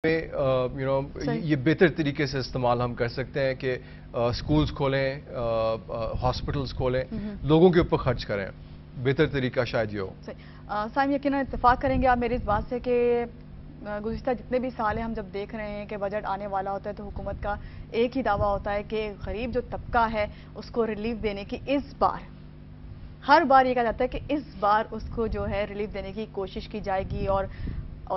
یہ بہتر طریقے سے استعمال ہم کر سکتے ہیں کہ اسکولز کھولیں، ہاسپٹلز کھولیں، لوگوں کے اوپر خرچ کریں. بہتر طریقہ شاید یہ ہو. سائم یقیناً اتفاق کریں گے آپ میری اس بات سے کہ گزشتہ جتنے بھی سال ہیں ہم جب دیکھ رہے ہیں کہ بجٹ آنے والا ہوتا ہے تو حکومت کا ایک ہی دعویٰ ہوتا ہے کہ غریب جو طبقہ ہے اس کو ریلیف دینے کی اس بار ہر بار یہ کہا جاتا ہے کہ اس بار اس کو جو ہے ریلیف دینے کی کوشش کی جائے گی اور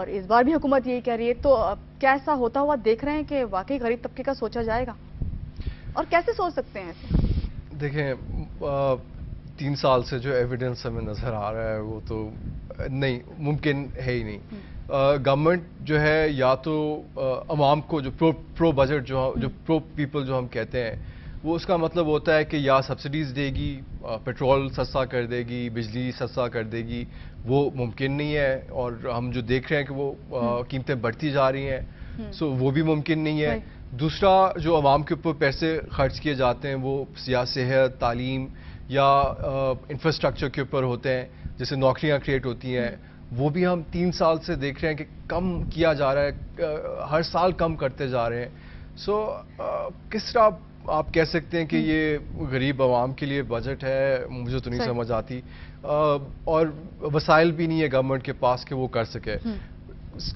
اس بار بھی حکومت یہی کہہ رہی ہے. تو کیسا ہوتا ہوا دیکھ رہے ہیں کہ واقعی غریب طبقے کا سوچا جائے گا اور کیسے سوچ سکتے ہیں ایسے؟ دیکھیں 3 سال سے جو ایویڈنس ہمیں نظر آ رہا ہے وہ تو نہیں ممکن ہے ہی نہیں. گورنمنٹ جو ہے یا تو عوام کو جو پرو بجٹ جو پرو پیپل جو ہم کہتے ہیں وہ اس کا مطلب ہوتا ہے کہ یا سبسڈیز دے گی، پیٹرول سستا کر دے گی، بجلی سستا کر دے گی. وہ ممکن نہیں ہے اور ہم جو دیکھ رہے ہیں کہ وہ قیمتیں بڑھتی جا رہی ہیں، سو وہ بھی ممکن نہیں ہے. دوسرا جو عوام کے اوپر پیسے خرچ کیے جاتے ہیں وہ یا صحت، تعلیم یا انفراسٹرکچر کے اوپر ہوتے ہیں، جیسے نوکریاں کریٹ ہوتی ہیں، وہ بھی ہم 3 سال سے دیکھ رہے ہیں کہ کم کیا جا رہا ہے، ہر سال کم کرتے جا رہے ہیں. سو کس طرح آپ کہہ سکتے ہیں کہ یہ غریب عوام کے لیے بجٹ ہے؟ مجھے تو نہیں سمجھ آتی. اور وسائل بھی نہیں ہے گورنمنٹ کے پاس کہ وہ کر سکے.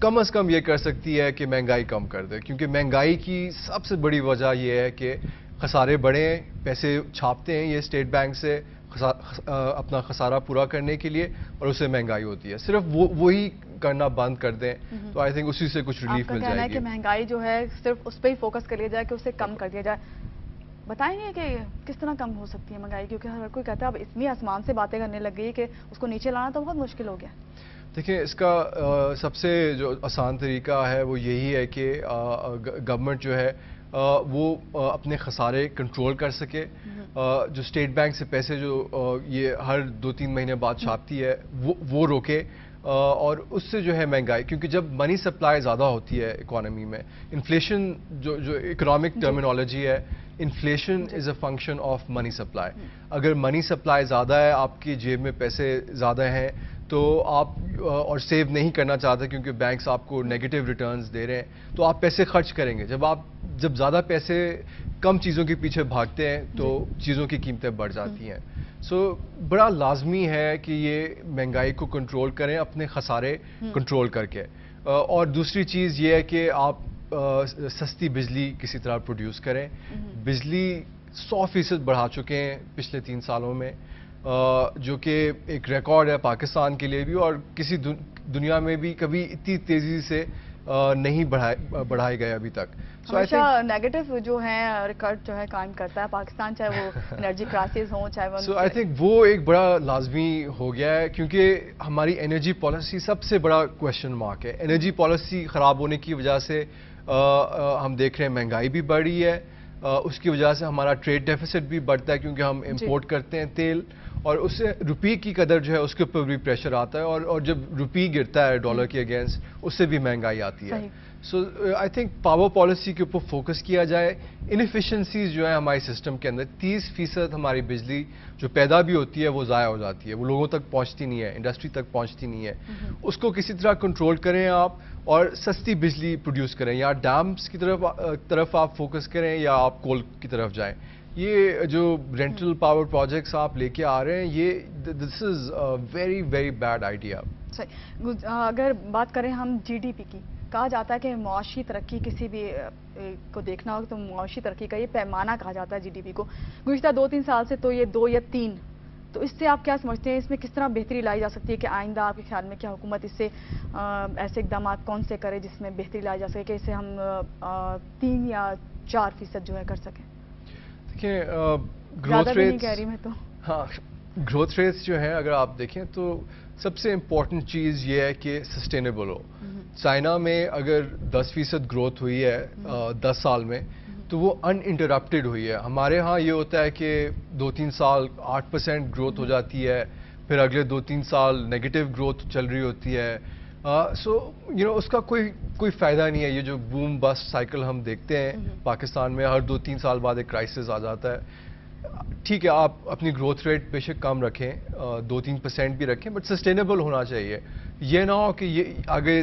کم از کم یہ کر سکتی ہے کہ مہنگائی کم کر دے، کیونکہ مہنگائی کی سب سے بڑی وجہ یہ ہے کہ خسارے بڑھے ہیں، پیسے چھاپتے ہیں یہ اسٹیٹ بینک سے اپنا خسارہ پورا کرنے کے لیے اور اسے مہنگائی ہوتی ہے. صرف وہی کرنا بند کر دیں تو آئی تھنک اسی سے کچھ ریلیف مل جائے گی. آپ کا کہنا ہے کہ مہنگائی جو ہے صرف اس پہ ہی فوکس کر لیا جائے کہ اسے کم کر دیا جائے. بتائیں گے کہ کس طرح کم ہو سکتی ہے مہنگائی، کیونکہ ہر کوئی کہتا ہے اب اتنی آسمان سے باتیں کرنے لگ گئی کہ اس کو نیچے لانا تو بہت مشکل ہو گیا. دیکھیں اس کا سب سے جو آسان طریقہ ہے وہ یہی ہے کہ گورنمنٹ جو ہے وہ اپنے خسارے کنٹرول کر سکے. جو اسٹیٹ بینک سے پیسے جو یہ ہر 2-3 مہینے بعد چھاپتی ہے وہ روکے، اور اس سے جو ہے مہنگائی، کیونکہ جب منی سپلائی زیادہ ہوتی ہے اکانومی میں، انفلیشن جو اکنامک ٹرمینالوجی ہے، inflation is a function of money supply. اگر منی سپلائی زیادہ ہے، آپ کی جیب میں پیسے زیادہ ہیں تو آپ اور سیو نہیں کرنا چاہتے کیونکہ بینکس آپ کو نیگیٹو ریٹرنز دے رہے ہیں تو آپ پیسے خرچ کریں گے. جب زیادہ پیسے کم چیزوں کے پیچھے بھاگتے ہیں تو چیزوں کی قیمتیں بڑھ جاتی ہیں. سو بڑا لازمی ہے کہ یہ مہنگائی کو کنٹرول کریں اپنے خسارے کنٹرول کر کے. اور دوسری چیز یہ ہے کہ آپ سستی بجلی کسی طرح پروڈیوس کریں. بجلی 100% بڑھا چکے ہیں پچھلے 3 سالوں میں، جو کہ ایک ریکارڈ ہے پاکستان کے لیے بھی اور کسی دنیا میں بھی کبھی اتنی تیزی سے نہیں بڑھائے گئے ابھی تک. ہمیشہ نیگیٹو جو ہے ریکارڈ جو ہے قائم کرتا ہے پاکستان، چاہے وہ انرجی کرائسس ہوں چاہے وہ. سو آئی تھنک وہ ایک بڑا لازمی ہو گیا ہے کیونکہ ہماری انرجی پالیسی سب سے بڑا کویشچن مارک ہے. انرجی پالیسی خراب ہونے کی وجہ سے ہم دیکھ رہے ہیں مہنگائی بھی بڑھ رہی ہے. اس کی وجہ سے ہمارا ٹریڈ ڈیفیسٹ بھی بڑھتا ہے کیونکہ ہم امپورٹ کرتے ہیں تیل، اور اس سے روپی کی قدر جو ہے اس کے اوپر بھی پریشر آتا ہے، اور جب روپی گرتا ہے ڈالر کے اگینسٹ اس سے بھی مہنگائی آتی ہے. سو آئی تھنک پاور پالیسی کے اوپر فوکس کیا جائے. انیفیشنسیز جو ہے ہمارے سسٹم کے اندر 30% ہماری بجلی جو پیدا بھی ہوتی ہے وہ ضائع ہو جاتی ہے، وہ لوگوں تک پہنچتی نہیں ہے، انڈسٹری تک پہنچتی نہیں ہے. اس کو کسی طرح کنٹرول کریں آپ اور سستی بجلی پروڈیوس کریں، یا ڈیمز کی طرف آپ فوکس کریں یا آپ کول کی طرف جائیں. یہ جو رینٹل پاور پروجیکٹس آپ لے کے آ رہے ہیں یہ this is very very bad idea. اگر بات کریں ہم جی ڈی پی کی، کہا جاتا ہے کہ معاشی ترقی کسی بھی کو دیکھنا ہو تو معاشی ترقی کا یہ پیمانہ کہا جاتا ہے جی ڈی پی کو. گزشتہ 2-3 سال سے تو یہ 2 یا 3، تو اس سے آپ کیا سمجھتے ہیں، اس میں کس طرح بہتری لائی جا سکتی ہے کہ آئندہ آپ کے خیال میں کیا حکومت اس سے ایسے اقدامات کون سے کرے جس میں بہتری لائی جا سکے کہ اسے ہم 3 یا 4% جو ہے کر سکیں؟ دیکھیں گروتھ ریٹس، کہہ رہی میں تو ہاں گروتھ ریٹس جو ہیں اگر آپ دیکھیں تو سب سے امپورٹنٹ چیز یہ ہے کہ سسٹینیبل ہو. چائنا میں اگر 10% گروتھ ہوئی ہے 10 سال میں تو وہ ان انٹرپٹیڈ ہوئی ہے. ہمارے ہاں یہ ہوتا ہے کہ 2-3 سال 8% گروتھ ہو جاتی ہے، پھر اگلے 2-3 سال نیگیٹو گروتھ چل رہی ہوتی ہے. سو اس کا کوئی فائدہ نہیں ہے. یہ جو بوم بسٹ سائیکل ہم دیکھتے ہیں پاکستان میں، ہر 2-3 سال بعد ایک کرائسس آ جاتا ہے. ٹھیک ہے آپ اپنی گروتھ ریٹ بے شک کم رکھیں، 2-3% بھی رکھیں، بٹ سسٹینیبل ہونا چاہیے. یہ نہ ہو کہ یہ آگے